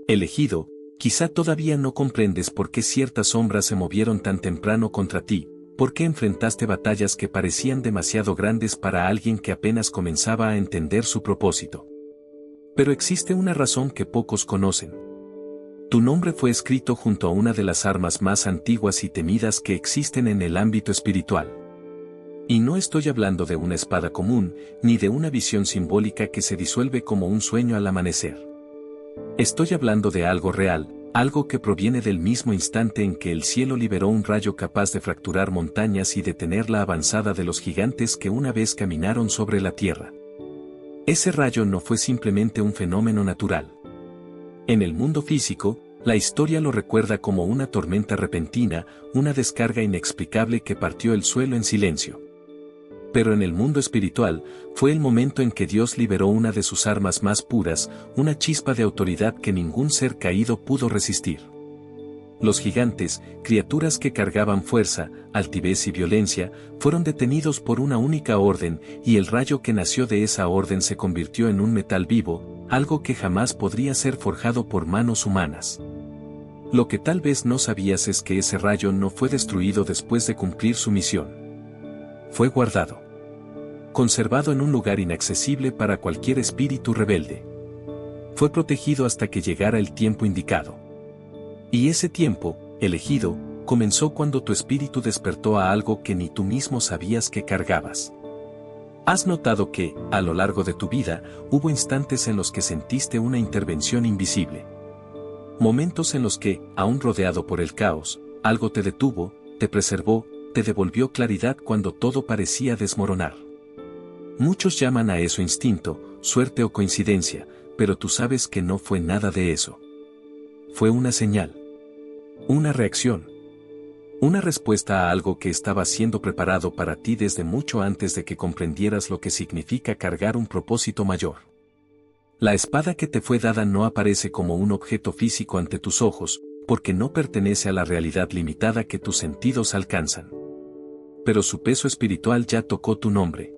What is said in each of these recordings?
Elegido, quizá todavía no comprendes por qué ciertas sombras se movieron tan temprano contra ti, por qué enfrentaste batallas que parecían demasiado grandes para alguien que apenas comenzaba a entender su propósito. Pero existe una razón que pocos conocen. Tu nombre fue escrito junto a una de las armas más antiguas y temidas que existen en el ámbito espiritual. Y no estoy hablando de una espada común, ni de una visión simbólica que se disuelve como un sueño al amanecer. Estoy hablando de algo real, algo que proviene del mismo instante en que el cielo liberó un rayo capaz de fracturar montañas y detener la avanzada de los gigantes que una vez caminaron sobre la tierra. Ese rayo no fue simplemente un fenómeno natural. En el mundo físico, la historia lo recuerda como una tormenta repentina, una descarga inexplicable que partió el suelo en silencio. Pero en el mundo espiritual, fue el momento en que Dios liberó una de sus armas más puras, una chispa de autoridad que ningún ser caído pudo resistir. Los gigantes, criaturas que cargaban fuerza, altivez y violencia, fueron detenidos por una única orden, y el rayo que nació de esa orden se convirtió en un metal vivo, algo que jamás podría ser forjado por manos humanas. Lo que tal vez no sabías es que ese rayo no fue destruido después de cumplir su misión. Fue guardado. Conservado en un lugar inaccesible para cualquier espíritu rebelde. Fue protegido hasta que llegara el tiempo indicado. Y ese tiempo, elegido, comenzó cuando tu espíritu despertó a algo que ni tú mismo sabías que cargabas. ¿Has notado que, a lo largo de tu vida, hubo instantes en los que sentiste una intervención invisible? Momentos en los que, aún rodeado por el caos, algo te detuvo, te preservó, te devolvió claridad cuando todo parecía desmoronar. Muchos llaman a eso instinto, suerte o coincidencia, pero tú sabes que no fue nada de eso. Fue una señal. Una reacción. Una respuesta a algo que estaba siendo preparado para ti desde mucho antes de que comprendieras lo que significa cargar un propósito mayor. La espada que te fue dada no aparece como un objeto físico ante tus ojos, porque no pertenece a la realidad limitada que tus sentidos alcanzan. Pero su peso espiritual ya tocó tu nombre.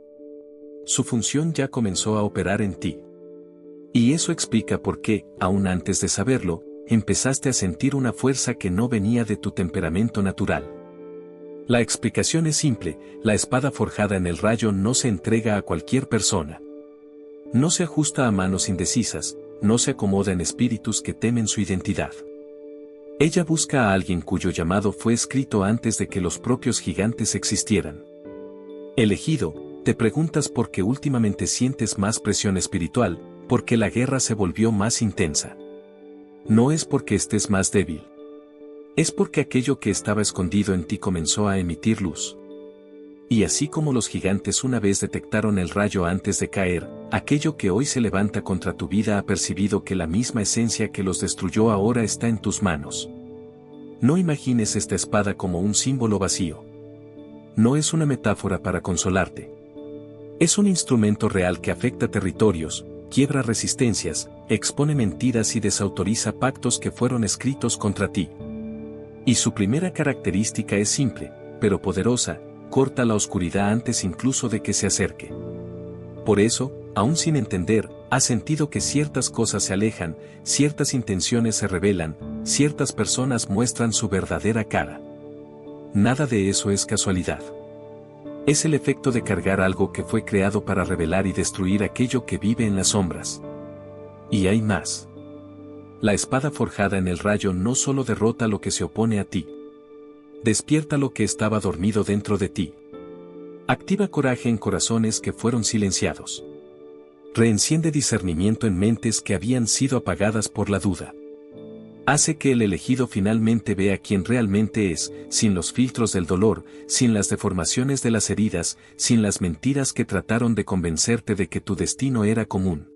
Su función ya comenzó a operar en ti. Y eso explica por qué, aún antes de saberlo, empezaste a sentir una fuerza que no venía de tu temperamento natural. La explicación es simple: la espada forjada en el rayo no se entrega a cualquier persona. No se ajusta a manos indecisas, no se acomoda en espíritus que temen su identidad. Ella busca a alguien cuyo llamado fue escrito antes de que los propios gigantes existieran. Elegido, te preguntas por qué últimamente sientes más presión espiritual, por qué la guerra se volvió más intensa. No es porque estés más débil. Es porque aquello que estaba escondido en ti comenzó a emitir luz. Y así como los gigantes una vez detectaron el rayo antes de caer, aquello que hoy se levanta contra tu vida ha percibido que la misma esencia que los destruyó ahora está en tus manos. No imagines esta espada como un símbolo vacío. No es una metáfora para consolarte. Es un instrumento real que afecta territorios, quiebra resistencias, expone mentiras y desautoriza pactos que fueron escritos contra ti. Y su primera característica es simple, pero poderosa: corta la oscuridad antes incluso de que se acerque. Por eso, aún sin entender, has sentido que ciertas cosas se alejan, ciertas intenciones se revelan, ciertas personas muestran su verdadera cara. Nada de eso es casualidad. Es el efecto de cargar algo que fue creado para revelar y destruir aquello que vive en las sombras. Y hay más. La espada forjada en el rayo no solo derrota lo que se opone a ti. Despierta lo que estaba dormido dentro de ti. Activa coraje en corazones que fueron silenciados. Reenciende discernimiento en mentes que habían sido apagadas por la duda. Hace que el elegido finalmente vea quién realmente es, sin los filtros del dolor, sin las deformaciones de las heridas, sin las mentiras que trataron de convencerte de que tu destino era común.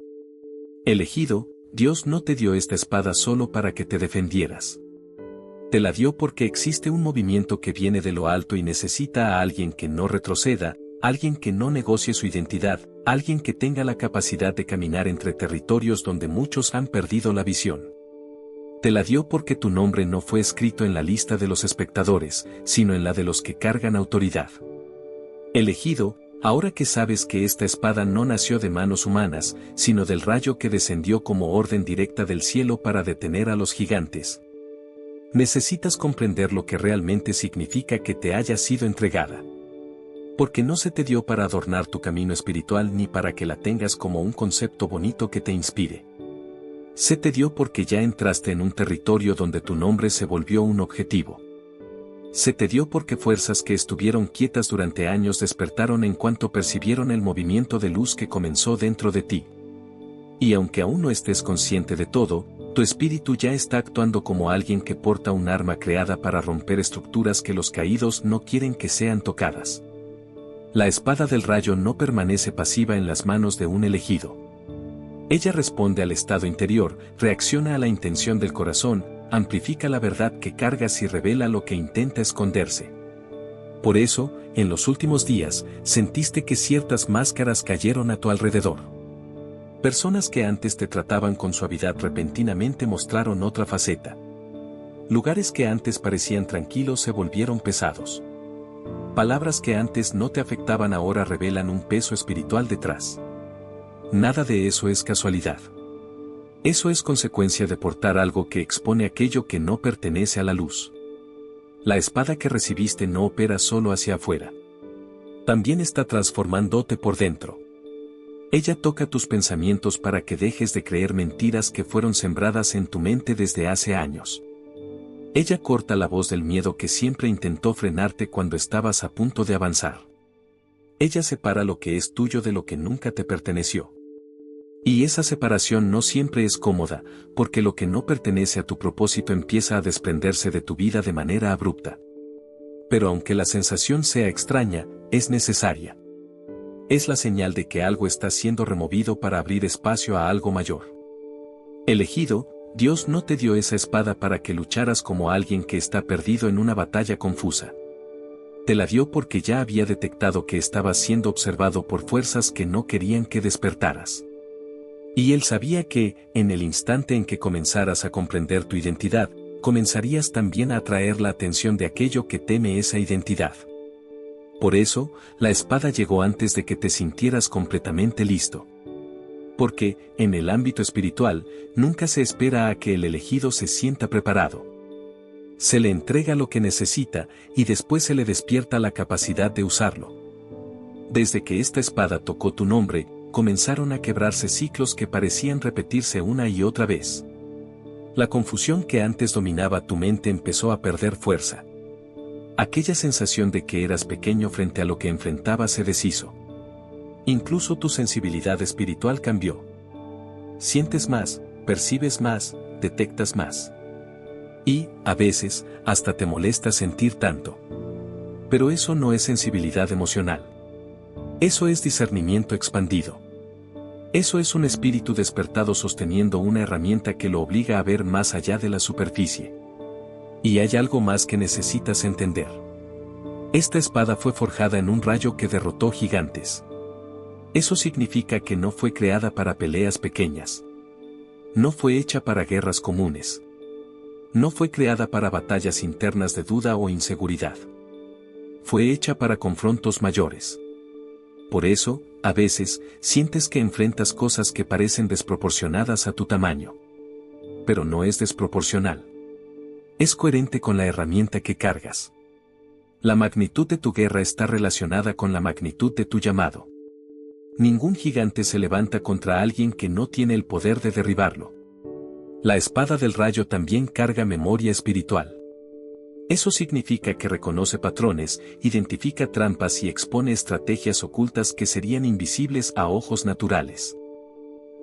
Elegido, Dios no te dio esta espada solo para que te defendieras. Te la dio porque existe un movimiento que viene de lo alto y necesita a alguien que no retroceda, alguien que no negocie su identidad, alguien que tenga la capacidad de caminar entre territorios donde muchos han perdido la visión. Te la dio porque tu nombre no fue escrito en la lista de los espectadores, sino en la de los que cargan autoridad. Elegido, Ahora que sabes que esta espada no nació de manos humanas, sino del rayo que descendió como orden directa del cielo para detener a los gigantes, necesitas comprender lo que realmente significa que te haya sido entregada. Porque no se te dio para adornar tu camino espiritual ni para que la tengas como un concepto bonito que te inspire. Se te dio porque ya entraste en un territorio donde tu nombre se volvió un objetivo. Se te dio porque fuerzas que estuvieron quietas durante años despertaron en cuanto percibieron el movimiento de luz que comenzó dentro de ti. Y aunque aún no estés consciente de todo, tu espíritu ya está actuando como alguien que porta un arma creada para romper estructuras que los caídos no quieren que sean tocadas. La espada del rayo no permanece pasiva en las manos de un elegido. Ella responde al estado interior, reacciona a la intención del corazón, amplifica la verdad que cargas y revela lo que intenta esconderse. Por eso, en los últimos días, sentiste que ciertas máscaras cayeron a tu alrededor. Personas que antes te trataban con suavidad repentinamente mostraron otra faceta. Lugares que antes parecían tranquilos se volvieron pesados. Palabras que antes no te afectaban ahora revelan un peso espiritual detrás. Nada de eso es casualidad. Eso es consecuencia de portar algo que expone aquello que no pertenece a la luz. La espada que recibiste no opera solo hacia afuera. También está transformándote por dentro. Ella toca tus pensamientos para que dejes de creer mentiras que fueron sembradas en tu mente desde hace años. Ella corta la voz del miedo que siempre intentó frenarte cuando estabas a punto de avanzar. Ella separa lo que es tuyo de lo que nunca te perteneció. Y esa separación no siempre es cómoda, porque lo que no pertenece a tu propósito empieza a desprenderse de tu vida de manera abrupta. Pero aunque la sensación sea extraña, es necesaria. Es la señal de que algo está siendo removido para abrir espacio a algo mayor. Elegido, Dios no te dio esa espada para que lucharas como alguien que está perdido en una batalla confusa. Te la dio porque ya había detectado que estabas siendo observado por fuerzas que no querían que despertaras. Y Él sabía que, en el instante en que comenzaras a comprender tu identidad, comenzarías también a atraer la atención de aquello que teme esa identidad. Por eso, la espada llegó antes de que te sintieras completamente listo. Porque, en el ámbito espiritual, nunca se espera a que el elegido se sienta preparado. Se le entrega lo que necesita, y después se le despierta la capacidad de usarlo. Desde que esta espada tocó tu nombre, comenzaron a quebrarse ciclos que parecían repetirse una y otra vez. La confusión que antes dominaba tu mente empezó a perder fuerza. Aquella sensación de que eras pequeño frente a lo que enfrentabas se deshizo. Incluso tu sensibilidad espiritual cambió. Sientes más, percibes más, detectas más. Y, a veces, hasta te molesta sentir tanto. Pero eso no es sensibilidad emocional. Eso es discernimiento expandido. Eso es un espíritu despertado sosteniendo una herramienta que lo obliga a ver más allá de la superficie. Y hay algo más que necesitas entender. Esta espada fue forjada en un rayo que derrotó gigantes. Eso significa que no fue creada para peleas pequeñas. No fue hecha para guerras comunes. No fue creada para batallas internas de duda o inseguridad. Fue hecha para confrontos mayores. Por eso, a veces, sientes que enfrentas cosas que parecen desproporcionadas a tu tamaño. Pero no es desproporcional. Es coherente con la herramienta que cargas. La magnitud de tu guerra está relacionada con la magnitud de tu llamado. Ningún gigante se levanta contra alguien que no tiene el poder de derribarlo. La espada del rayo también carga memoria espiritual. Eso significa que reconoce patrones, identifica trampas y expone estrategias ocultas que serían invisibles a ojos naturales.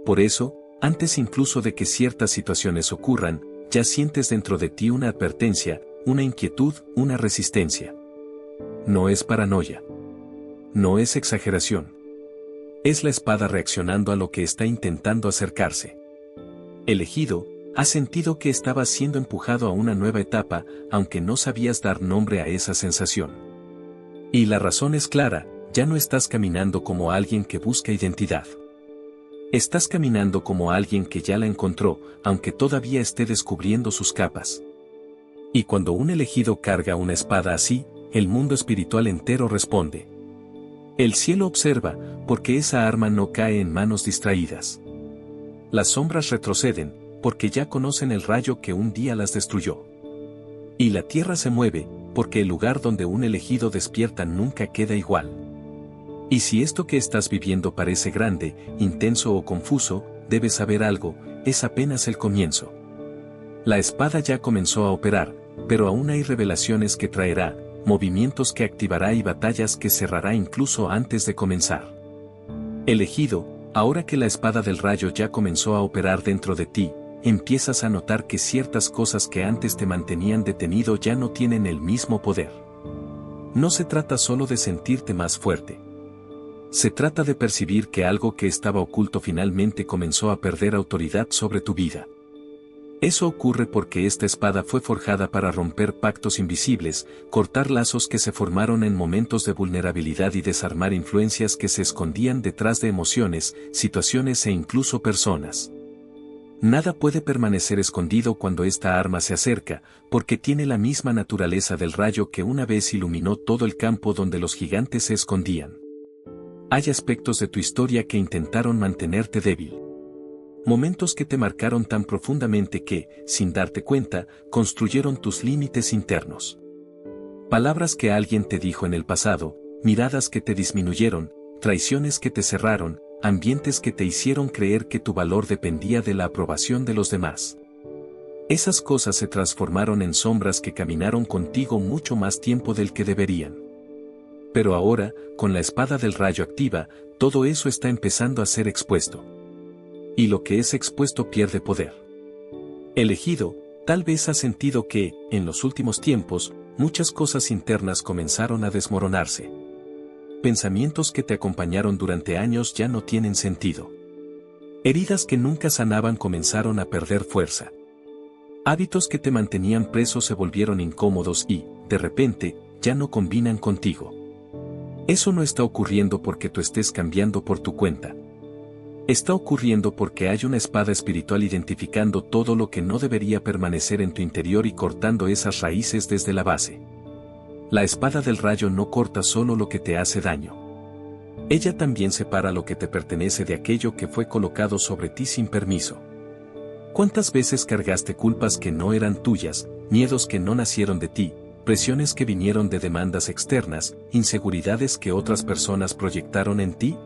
Por eso, antes incluso de que ciertas situaciones ocurran, ya sientes dentro de ti una advertencia, una inquietud, una resistencia. No es paranoia. No es exageración. Es la espada reaccionando a lo que está intentando acercarse. Elegido, has sentido que estabas siendo empujado a una nueva etapa, aunque no sabías dar nombre a esa sensación. Y la razón es clara, ya no estás caminando como alguien que busca identidad. Estás caminando como alguien que ya la encontró, aunque todavía esté descubriendo sus capas. Y cuando un elegido carga una espada así, el mundo espiritual entero responde. El cielo observa, porque esa arma no cae en manos distraídas. Las sombras retroceden, porque ya conocen el rayo que un día las destruyó. Y la tierra se mueve, porque el lugar donde un elegido despierta nunca queda igual. Y si esto que estás viviendo parece grande, intenso o confuso, debes saber algo, es apenas el comienzo. La espada ya comenzó a operar, pero aún hay revelaciones que traerá, movimientos que activará y batallas que cerrará incluso antes de comenzar. Elegido, ahora que la espada del rayo ya comenzó a operar dentro de ti, empiezas a notar que ciertas cosas que antes te mantenían detenido ya no tienen el mismo poder. No se trata solo de sentirte más fuerte. Se trata de percibir que algo que estaba oculto finalmente comenzó a perder autoridad sobre tu vida. Eso ocurre porque esta espada fue forjada para romper pactos invisibles, cortar lazos que se formaron en momentos de vulnerabilidad y desarmar influencias que se escondían detrás de emociones, situaciones e incluso personas. Nada puede permanecer escondido cuando esta arma se acerca, porque tiene la misma naturaleza del rayo que una vez iluminó todo el campo donde los gigantes se escondían. Hay aspectos de tu historia que intentaron mantenerte débil. Momentos que te marcaron tan profundamente que, sin darte cuenta, construyeron tus límites internos. Palabras que alguien te dijo en el pasado, miradas que te disminuyeron, traiciones que te cerraron, ambientes que te hicieron creer que tu valor dependía de la aprobación de los demás. Esas cosas se transformaron en sombras que caminaron contigo mucho más tiempo del que deberían. Pero ahora, con la espada del rayo activa, todo eso está empezando a ser expuesto. Y lo que es expuesto pierde poder. Elegido, tal vez has sentido que, en los últimos tiempos, muchas cosas internas comenzaron a desmoronarse. Pensamientos que te acompañaron durante años ya no tienen sentido. Heridas que nunca sanaban comenzaron a perder fuerza. Hábitos que te mantenían preso se volvieron incómodos y, de repente, ya no combinan contigo. Eso no está ocurriendo porque tú estés cambiando por tu cuenta. Está ocurriendo porque hay una espada espiritual identificando todo lo que no debería permanecer en tu interior y cortando esas raíces desde la base. La espada del rayo no corta solo lo que te hace daño. Ella también separa lo que te pertenece de aquello que fue colocado sobre ti sin permiso. ¿Cuántas veces cargaste culpas que no eran tuyas, miedos que no nacieron de ti, presiones que vinieron de demandas externas, inseguridades que otras personas proyectaron en ti?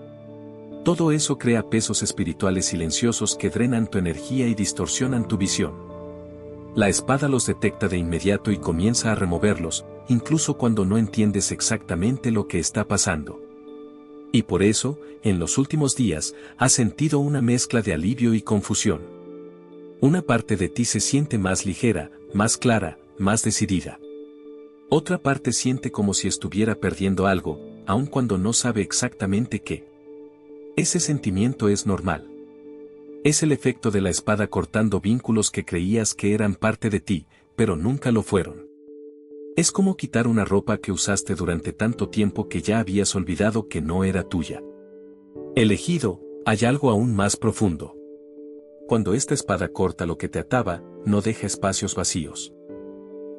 Todo eso crea pesos espirituales silenciosos que drenan tu energía y distorsionan tu visión. La espada los detecta de inmediato y comienza a removerlos, incluso cuando no entiendes exactamente lo que está pasando. Y por eso, en los últimos días, has sentido una mezcla de alivio y confusión. Una parte de ti se siente más ligera, más clara, más decidida. Otra parte siente como si estuviera perdiendo algo, aun cuando no sabe exactamente qué. Ese sentimiento es normal. Es el efecto de la espada cortando vínculos que creías que eran parte de ti, pero nunca lo fueron. Es como quitar una ropa que usaste durante tanto tiempo que ya habías olvidado que no era tuya. Elegido, hay algo aún más profundo. Cuando esta espada corta lo que te ataba, no deja espacios vacíos.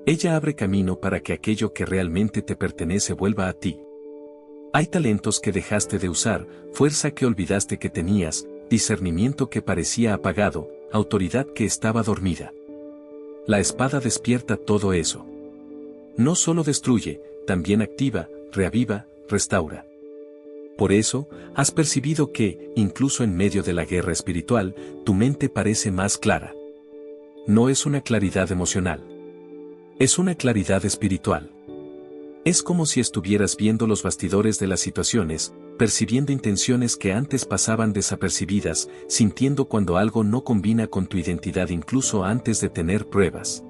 Ella abre camino para que aquello que realmente te pertenece vuelva a ti. Hay talentos que dejaste de usar, fuerza que olvidaste que tenías, discernimiento que parecía apagado, autoridad que estaba dormida. La espada despierta todo eso. No solo destruye, también activa, reaviva, restaura. Por eso, has percibido que, incluso en medio de la guerra espiritual, tu mente parece más clara. No es una claridad emocional. Es una claridad espiritual. Es como si estuvieras viendo los bastidores de las situaciones, percibiendo intenciones que antes pasaban desapercibidas, sintiendo cuando algo no combina con tu identidad incluso antes de tener pruebas.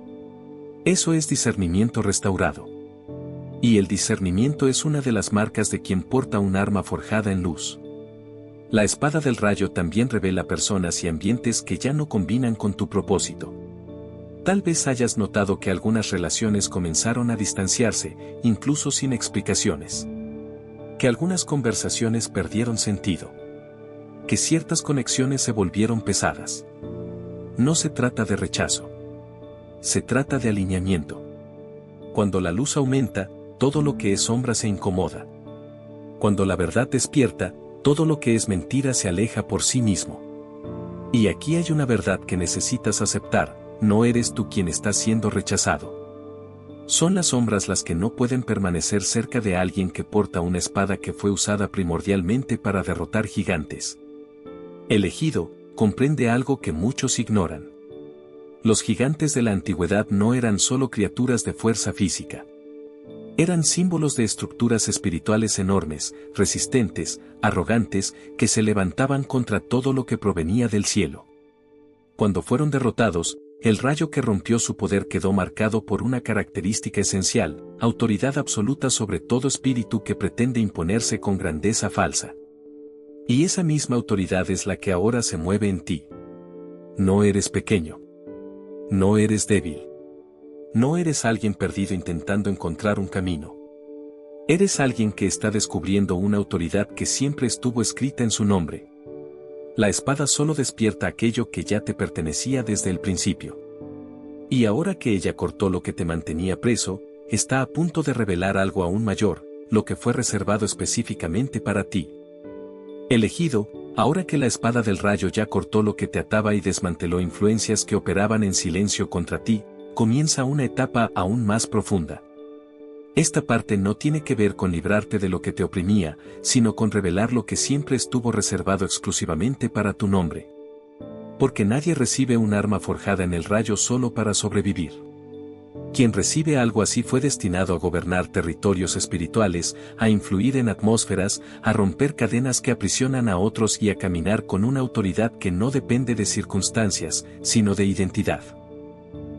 Eso es discernimiento restaurado. Y el discernimiento es una de las marcas de quien porta un arma forjada en luz. La espada del rayo también revela personas y ambientes que ya no combinan con tu propósito. Tal vez hayas notado que algunas relaciones comenzaron a distanciarse, incluso sin explicaciones. Que algunas conversaciones perdieron sentido. Que ciertas conexiones se volvieron pesadas. No se trata de rechazo. Se trata de alineamiento. Cuando la luz aumenta, todo lo que es sombra se incomoda. Cuando la verdad despierta, todo lo que es mentira se aleja por sí mismo. Y aquí hay una verdad que necesitas aceptar: no eres tú quien está siendo rechazado. Son las sombras las que no pueden permanecer cerca de alguien que porta una espada que fue usada primordialmente para derrotar gigantes. Elegido, comprende algo que muchos ignoran. Los gigantes de la antigüedad no eran solo criaturas de fuerza física. Eran símbolos de estructuras espirituales enormes, resistentes, arrogantes, que se levantaban contra todo lo que provenía del cielo. Cuando fueron derrotados, el rayo que rompió su poder quedó marcado por una característica esencial: autoridad absoluta sobre todo espíritu que pretende imponerse con grandeza falsa. Y esa misma autoridad es la que ahora se mueve en ti. No eres pequeño. No eres débil. No eres alguien perdido intentando encontrar un camino. Eres alguien que está descubriendo una autoridad que siempre estuvo escrita en su nombre. La espada solo despierta aquello que ya te pertenecía desde el principio. Y ahora que ella cortó lo que te mantenía preso, está a punto de revelar algo aún mayor, lo que fue reservado específicamente para ti. Elegido, ahora que la espada del rayo ya cortó lo que te ataba y desmanteló influencias que operaban en silencio contra ti, comienza una etapa aún más profunda. Esta parte no tiene que ver con librarte de lo que te oprimía, sino con revelar lo que siempre estuvo reservado exclusivamente para tu nombre. Porque nadie recibe un arma forjada en el rayo solo para sobrevivir. Quien recibe algo así fue destinado a gobernar territorios espirituales, a influir en atmósferas, a romper cadenas que aprisionan a otros y a caminar con una autoridad que no depende de circunstancias, sino de identidad.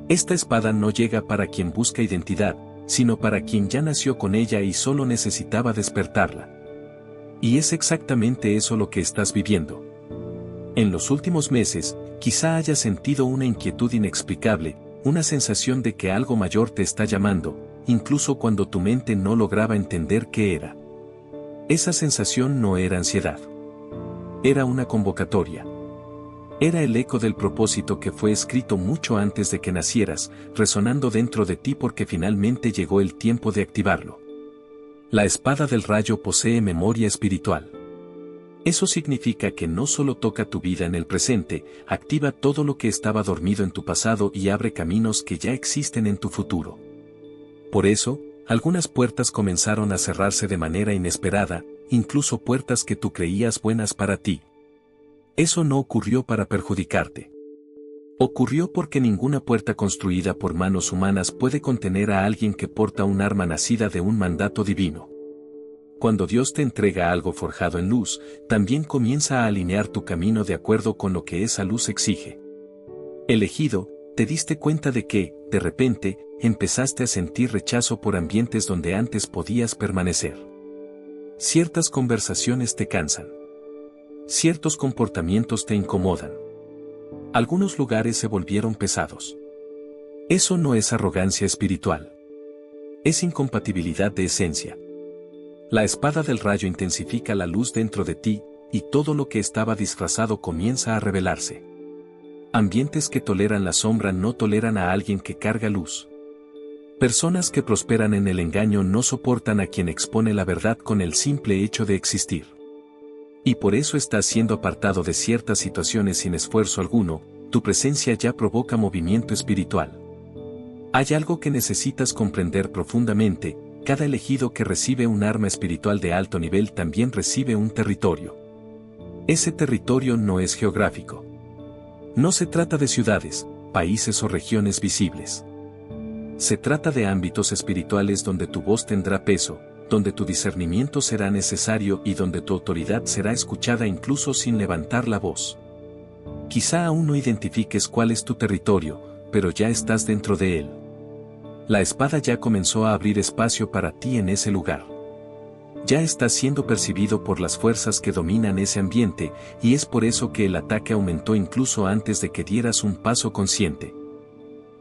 Esta espada no llega para quien busca identidad, sino para quien ya nació con ella y solo necesitaba despertarla. Y es exactamente eso lo que estás viviendo. En los últimos meses, quizá hayas sentido una inquietud inexplicable, una sensación de que algo mayor te está llamando, incluso cuando tu mente no lograba entender qué era. Esa sensación no era ansiedad. Era una convocatoria. Era el eco del propósito que fue escrito mucho antes de que nacieras, resonando dentro de ti porque finalmente llegó el tiempo de activarlo. La espada del rayo posee memoria espiritual. Eso significa que no solo toca tu vida en el presente, activa todo lo que estaba dormido en tu pasado y abre caminos que ya existen en tu futuro. Por eso, algunas puertas comenzaron a cerrarse de manera inesperada, incluso puertas que tú creías buenas para ti. Eso no ocurrió para perjudicarte. Ocurrió porque ninguna puerta construida por manos humanas puede contener a alguien que porta un arma nacida de un mandato divino. Cuando Dios te entrega algo forjado en luz, también comienza a alinear tu camino de acuerdo con lo que esa luz exige. Elegido, te diste cuenta de que, de repente, empezaste a sentir rechazo por ambientes donde antes podías permanecer. Ciertas conversaciones te cansan. Ciertos comportamientos te incomodan. Algunos lugares se volvieron pesados. Eso no es arrogancia espiritual. Es incompatibilidad de esencia. La espada del rayo intensifica la luz dentro de ti, y todo lo que estaba disfrazado comienza a revelarse. Ambientes que toleran la sombra no toleran a alguien que carga luz. Personas que prosperan en el engaño no soportan a quien expone la verdad con el simple hecho de existir. Y por eso estás siendo apartado de ciertas situaciones sin esfuerzo alguno, tu presencia ya provoca movimiento espiritual. Hay algo que necesitas comprender profundamente: cada elegido que recibe un arma espiritual de alto nivel también recibe un territorio. Ese territorio no es geográfico. No se trata de ciudades, países o regiones visibles. Se trata de ámbitos espirituales donde tu voz tendrá peso, donde tu discernimiento será necesario y donde tu autoridad será escuchada incluso sin levantar la voz. Quizá aún no identifiques cuál es tu territorio, pero ya estás dentro de él. La espada ya comenzó a abrir espacio para ti en ese lugar. Ya estás siendo percibido por las fuerzas que dominan ese ambiente, y es por eso que el ataque aumentó incluso antes de que dieras un paso consciente.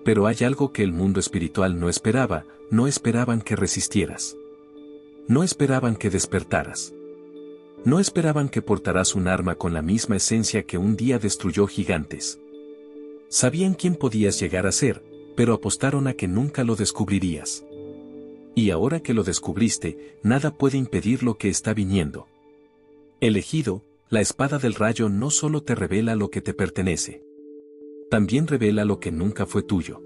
Pero hay algo que el mundo espiritual no esperaba: no esperaban que resistieras. No esperaban que despertaras. No esperaban que portaras un arma con la misma esencia que un día destruyó gigantes. Sabían quién podías llegar a ser, pero apostaron a que nunca lo descubrirías. Y ahora que lo descubriste, nada puede impedir lo que está viniendo. Elegido, la espada del rayo no solo te revela lo que te pertenece. También revela lo que nunca fue tuyo.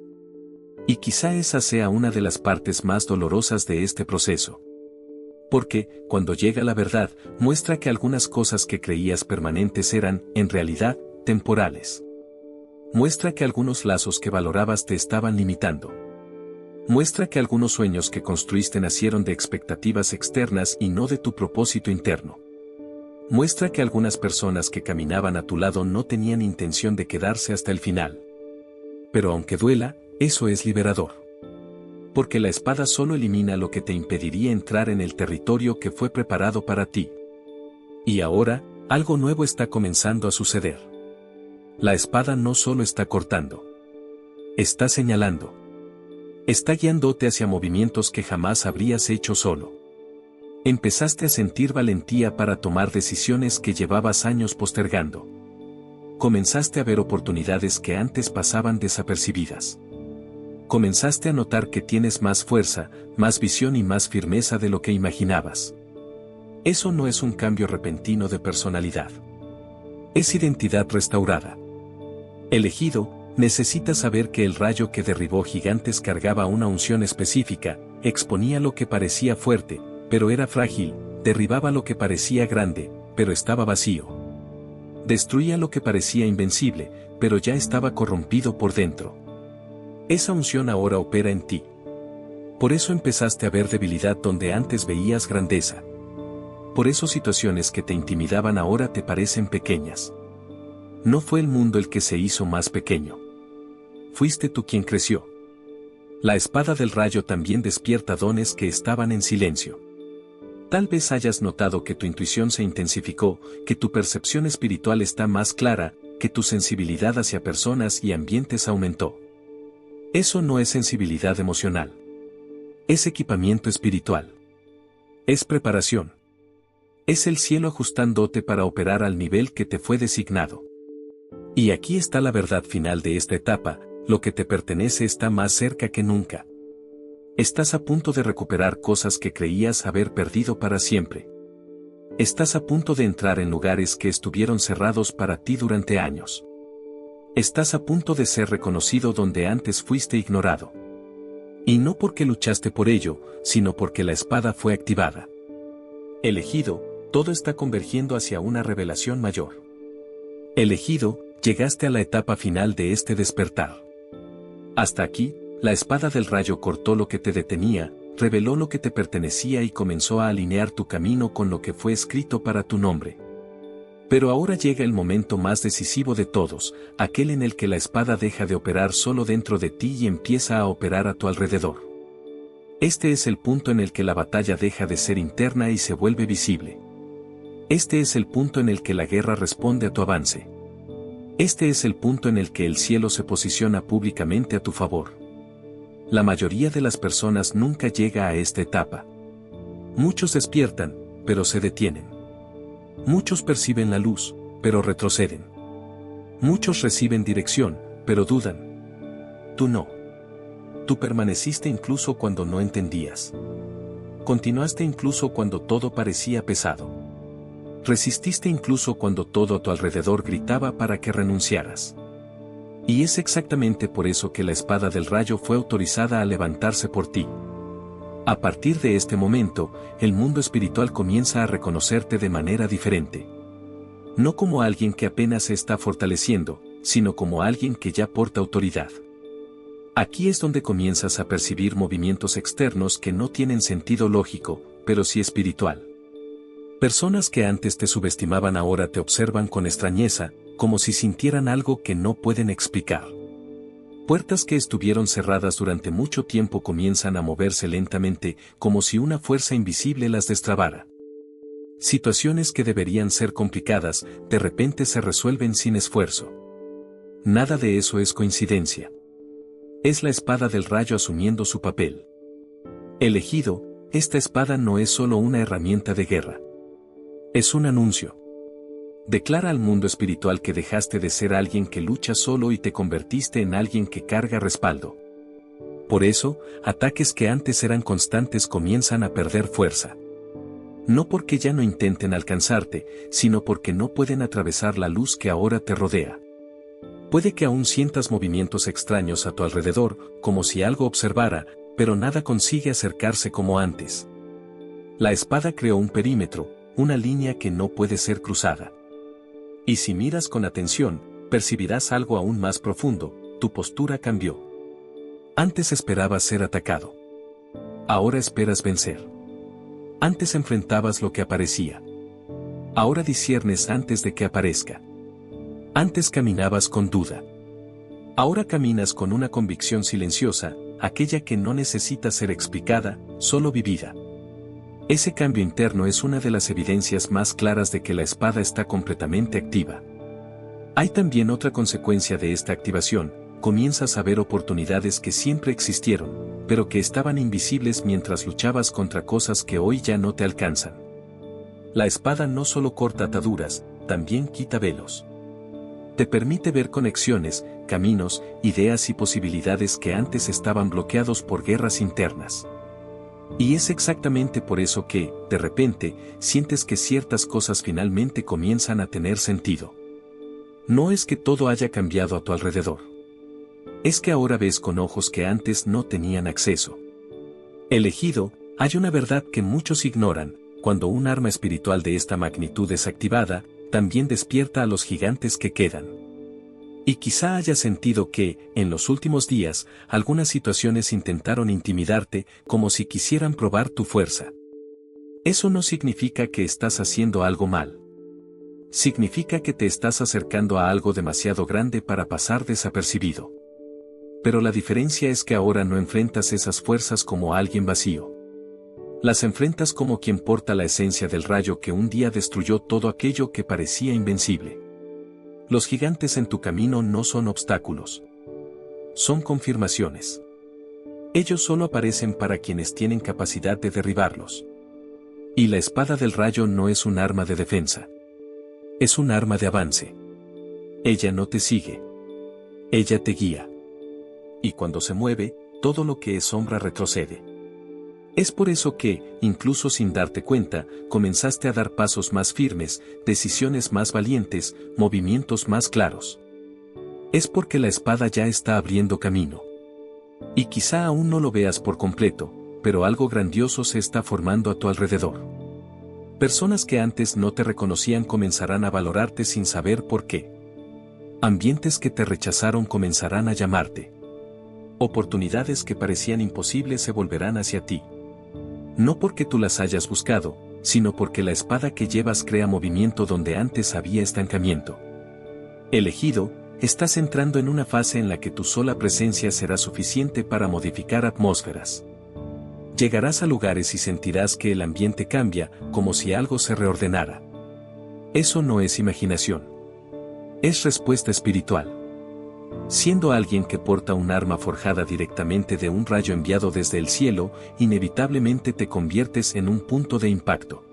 Y quizá esa sea una de las partes más dolorosas de este proceso. Porque, cuando llega la verdad, muestra que algunas cosas que creías permanentes eran, en realidad, temporales. Muestra que algunos lazos que valorabas te estaban limitando. Muestra que algunos sueños que construiste nacieron de expectativas externas y no de tu propósito interno. Muestra que algunas personas que caminaban a tu lado no tenían intención de quedarse hasta el final. Pero aunque duela, eso es liberador. Porque la espada solo elimina lo que te impediría entrar en el territorio que fue preparado para ti. Y ahora, algo nuevo está comenzando a suceder. La espada no solo está cortando. Está señalando. Está guiándote hacia movimientos que jamás habrías hecho solo. Empezaste a sentir valentía para tomar decisiones que llevabas años postergando. Comenzaste a ver oportunidades que antes pasaban desapercibidas. Comenzaste a notar que tienes más fuerza, más visión y más firmeza de lo que imaginabas. Eso no es un cambio repentino de personalidad. Es identidad restaurada. Elegido, necesitas saber que el rayo que derribó gigantes cargaba una unción específica, exponía lo que parecía fuerte, pero era frágil, derribaba lo que parecía grande, pero estaba vacío. Destruía lo que parecía invencible, pero ya estaba corrompido por dentro. Esa unción ahora opera en ti. Por eso empezaste a ver debilidad donde antes veías grandeza. Por eso situaciones que te intimidaban ahora te parecen pequeñas. No fue el mundo el que se hizo más pequeño. Fuiste tú quien creció. La espada del rayo también despierta dones que estaban en silencio. Tal vez hayas notado que tu intuición se intensificó, que tu percepción espiritual está más clara, que tu sensibilidad hacia personas y ambientes aumentó. Eso no es sensibilidad emocional. Es equipamiento espiritual. Es preparación. Es el cielo ajustándote para operar al nivel que te fue designado. Y aquí está la verdad final de esta etapa, lo que te pertenece está más cerca que nunca. Estás a punto de recuperar cosas que creías haber perdido para siempre. Estás a punto de entrar en lugares que estuvieron cerrados para ti durante años. Estás a punto de ser reconocido donde antes fuiste ignorado. Y no porque luchaste por ello, sino porque la espada fue activada. Elegido, todo está convergiendo hacia una revelación mayor. Elegido, llegaste a la etapa final de este despertar. Hasta aquí, la espada del rayo cortó lo que te detenía, reveló lo que te pertenecía y comenzó a alinear tu camino con lo que fue escrito para tu nombre. Pero ahora llega el momento más decisivo de todos, aquel en el que la espada deja de operar solo dentro de ti y empieza a operar a tu alrededor. Este es el punto en el que la batalla deja de ser interna y se vuelve visible. Este es el punto en el que la guerra responde a tu avance. Este es el punto en el que el cielo se posiciona públicamente a tu favor. La mayoría de las personas nunca llega a esta etapa. Muchos despiertan, pero se detienen. Muchos perciben la luz, pero retroceden. Muchos reciben dirección, pero dudan. Tú no. Tú permaneciste incluso cuando no entendías. Continuaste incluso cuando todo parecía pesado. Resististe incluso cuando todo a tu alrededor gritaba para que renunciaras. Y es exactamente por eso que la espada del rayo fue autorizada a levantarse por ti. A partir de este momento, el mundo espiritual comienza a reconocerte de manera diferente. No como alguien que apenas se está fortaleciendo, sino como alguien que ya porta autoridad. Aquí es donde comienzas a percibir movimientos externos que no tienen sentido lógico, pero sí espiritual. Personas que antes te subestimaban ahora te observan con extrañeza, como si sintieran algo que no pueden explicar. Puertas que estuvieron cerradas durante mucho tiempo comienzan a moverse lentamente, como si una fuerza invisible las destrabara. Situaciones que deberían ser complicadas, de repente se resuelven sin esfuerzo. Nada de eso es coincidencia. Es la espada del rayo asumiendo su papel. Elegido, esta espada no es solo una herramienta de guerra. Es un anuncio. Declara al mundo espiritual que dejaste de ser alguien que lucha solo y te convertiste en alguien que carga respaldo. Por eso, ataques que antes eran constantes comienzan a perder fuerza. No porque ya no intenten alcanzarte, sino porque no pueden atravesar la luz que ahora te rodea. Puede que aún sientas movimientos extraños a tu alrededor, como si algo observara, pero nada consigue acercarse como antes. La espada creó un perímetro, una línea que no puede ser cruzada. Y si miras con atención, percibirás algo aún más profundo: tu postura cambió. Antes esperabas ser atacado. Ahora esperas vencer. Antes enfrentabas lo que aparecía. Ahora disciernes antes de que aparezca. Antes caminabas con duda. Ahora caminas con una convicción silenciosa, aquella que no necesita ser explicada, solo vivida. Ese cambio interno es una de las evidencias más claras de que la espada está completamente activa. Hay también otra consecuencia de esta activación: comienzas a ver oportunidades que siempre existieron, pero que estaban invisibles mientras luchabas contra cosas que hoy ya no te alcanzan. La espada no solo corta ataduras, también quita velos. Te permite ver conexiones, caminos, ideas y posibilidades que antes estaban bloqueados por guerras internas. Y es exactamente por eso que, de repente, sientes que ciertas cosas finalmente comienzan a tener sentido. No es que todo haya cambiado a tu alrededor. Es que ahora ves con ojos que antes no tenían acceso. Elegido, hay una verdad que muchos ignoran: cuando un arma espiritual de esta magnitud es activada, también despierta a los gigantes que quedan. Y quizá hayas sentido que, en los últimos días, algunas situaciones intentaron intimidarte, como si quisieran probar tu fuerza. Eso no significa que estás haciendo algo mal. Significa que te estás acercando a algo demasiado grande para pasar desapercibido. Pero la diferencia es que ahora no enfrentas esas fuerzas como alguien vacío. Las enfrentas como quien porta la esencia del rayo que un día destruyó todo aquello que parecía invencible. Los gigantes en tu camino no son obstáculos. Son confirmaciones. Ellos solo aparecen para quienes tienen capacidad de derribarlos. Y la espada del rayo no es un arma de defensa. Es un arma de avance. Ella no te sigue. Ella te guía. Y cuando se mueve, todo lo que es sombra retrocede. Es por eso que, incluso sin darte cuenta, comenzaste a dar pasos más firmes, decisiones más valientes, movimientos más claros. Es porque la espada ya está abriendo camino. Y quizá aún no lo veas por completo, pero algo grandioso se está formando a tu alrededor. Personas que antes no te reconocían comenzarán a valorarte sin saber por qué. Ambientes que te rechazaron comenzarán a llamarte. Oportunidades que parecían imposibles se volverán hacia ti. No porque tú las hayas buscado, sino porque la espada que llevas crea movimiento donde antes había estancamiento. Elegido, estás entrando en una fase en la que tu sola presencia será suficiente para modificar atmósferas. Llegarás a lugares y sentirás que el ambiente cambia, como si algo se reordenara. Eso no es imaginación. Es respuesta espiritual. Siendo alguien que porta un arma forjada directamente de un rayo enviado desde el cielo, inevitablemente te conviertes en un punto de impacto.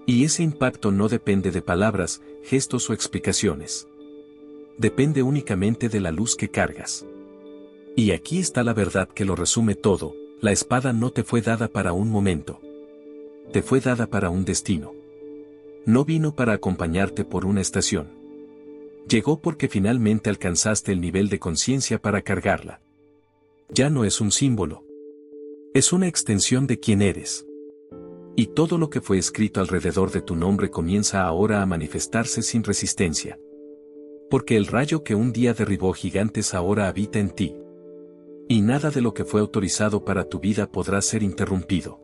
Y ese impacto no depende de palabras, gestos o explicaciones. Depende únicamente de la luz que cargas. Y aquí está la verdad que lo resume todo: la espada no te fue dada para un momento. Te fue dada para un destino. No vino para acompañarte por una estación. Llegó porque finalmente alcanzaste el nivel de conciencia para cargarla. Ya no es un símbolo. Es una extensión de quién eres. Y todo lo que fue escrito alrededor de tu nombre comienza ahora a manifestarse sin resistencia. Porque el rayo que un día derribó gigantes ahora habita en ti. Y nada de lo que fue autorizado para tu vida podrá ser interrumpido.